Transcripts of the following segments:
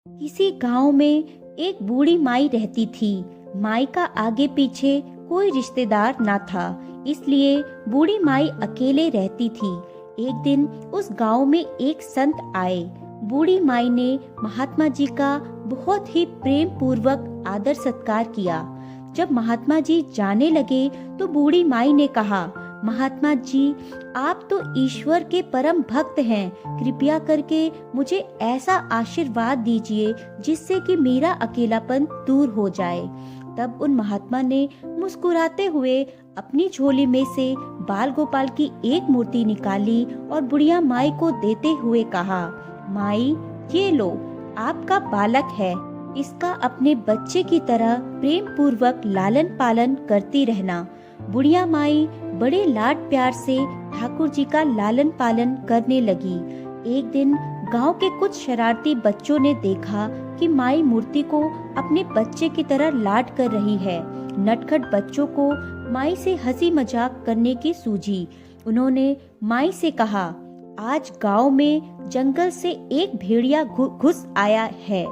किसी गांव में एक बूढ़ी माई रहती थी। माई का आगे पीछे कोई रिश्तेदार ना था, इसलिए बूढ़ी माई अकेले रहती थी। एक दिन उस गांव में एक संत आए। बूढ़ी माई ने महात्मा जी का बहुत ही प्रेम पूर्वक आदर सत्कार किया। जब महात्मा जी जाने लगे तो बूढ़ी माई ने कहा, महात्मा जी, आप तो ईश्वर के परम भक्त हैं, कृपया करके मुझे ऐसा आशीर्वाद दीजिए जिससे कि मेरा अकेलापन दूर हो जाए। तब उन महात्मा ने मुस्कुराते हुए अपनी झोली में से बाल गोपाल की एक मूर्ति निकाली और बुढ़िया माई को देते हुए कहा, माई, ये लो, आपका बालक है, इसका अपने बच्चे की तरह प्रेम पूर्वक लालन पालन करती रहना। बुढ़िया माई बड़े लाड प्यार से ठाकुर जी का लालन पालन करने लगी। एक दिन गांव के कुछ शरारती बच्चों ने देखा कि माई मूर्ति को अपने बच्चे की तरह लाड कर रही है। नटखट बच्चों को माई से हंसी मजाक करने की सूझी। उन्होंने माई से कहा, आज गांव में जंगल से एक भेड़िया घुस आया है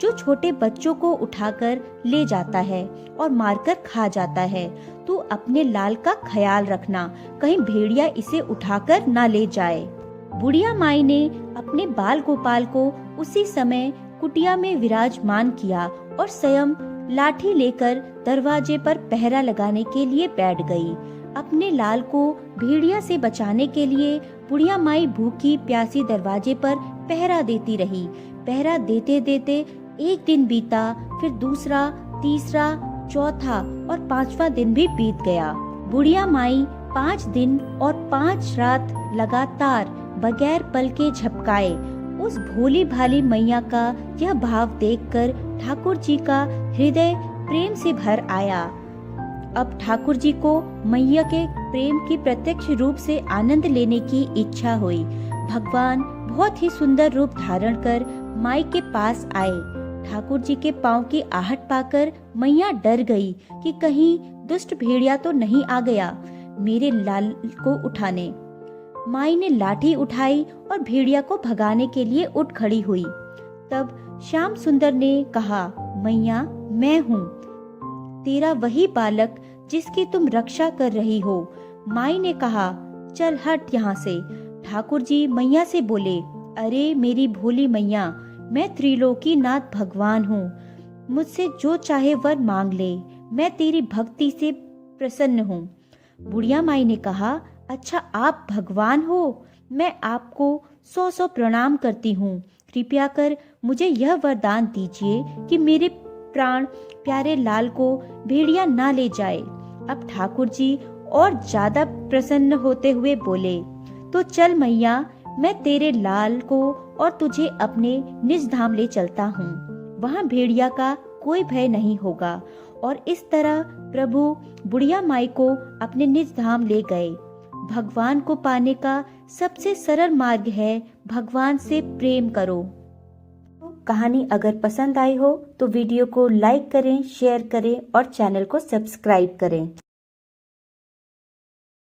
जो छोटे बच्चों को उठाकर ले जाता है और मारकर खा जाता है। तू अपने लाल का ख्याल रखना, कहीं भेड़िया इसे उठाकर ना ले जाए। बुढ़िया माई ने अपने बाल गोपाल को उसी समय कुटिया में विराजमान किया और स्वयं लाठी लेकर दरवाजे पर पहरा लगाने के लिए बैठ गई। अपने लाल को भेड़िया से बचाने के लिए बुढ़िया माई भूखी प्यासी दरवाजे पर पहरा देती रही। पहरा देते देते एक दिन बीता, फिर दूसरा, तीसरा, चौथा और पांचवा दिन भी बीत गया। बुढ़िया माई 5 दिन और 5 रात लगातार बगैर पल के झपकाए उस भोली भाली मैया का यह भाव देखकर ठाकुर जी का हृदय प्रेम से भर आया। अब ठाकुर जी को मैया के प्रेम की प्रत्यक्ष रूप से आनंद लेने की इच्छा हुई। भगवान बहुत ही सुंदर रूप धारण कर माई के पास आए। ठाकुर जी के पांव की आहट पाकर मैया डर गई कि कहीं दुष्ट भेड़िया तो नहीं आ गया मेरे लाल को उठाने। माई ने लाठी उठाई और भेड़िया को भगाने के लिए उठ खड़ी हुई। तब श्याम सुंदर ने कहा, मैया, मैं हूँ तेरा वही बालक जिसकी तुम रक्षा कर रही हो। माई ने कहा, चल हट यहाँ से। ठाकुर जी मैया से बोले, अरे मेरी भोली मैया, मैं त्रिलोकीनाथ भगवान हूँ, मुझसे जो चाहे वर मांग ले, मैं तेरी भक्ति से प्रसन्न हूँ। बुढ़िया माई ने कहा, अच्छा आप भगवान हो, मैं आपको 100 प्रणाम करती हूँ। कृपया कर मुझे यह वरदान दीजिए कि मेरे प्राण प्यारे लाल को भेड़िया ना ले जाए। अब ठाकुर जी और ज्यादा प्रसन्न होते हुए बोले, तो चल मैया, मैं तेरे लाल को और तुझे अपने निज धाम ले चलता हूँ, वहाँ भेड़िया का कोई भय नहीं होगा। और इस तरह प्रभु बुढ़िया माई को अपने निज धाम ले गए। भगवान को पाने का सबसे सरल मार्ग है भगवान से प्रेम करो। कहानी अगर पसंद आई हो तो वीडियो को लाइक करें, शेयर करें और चैनल को सब्सक्राइब करें।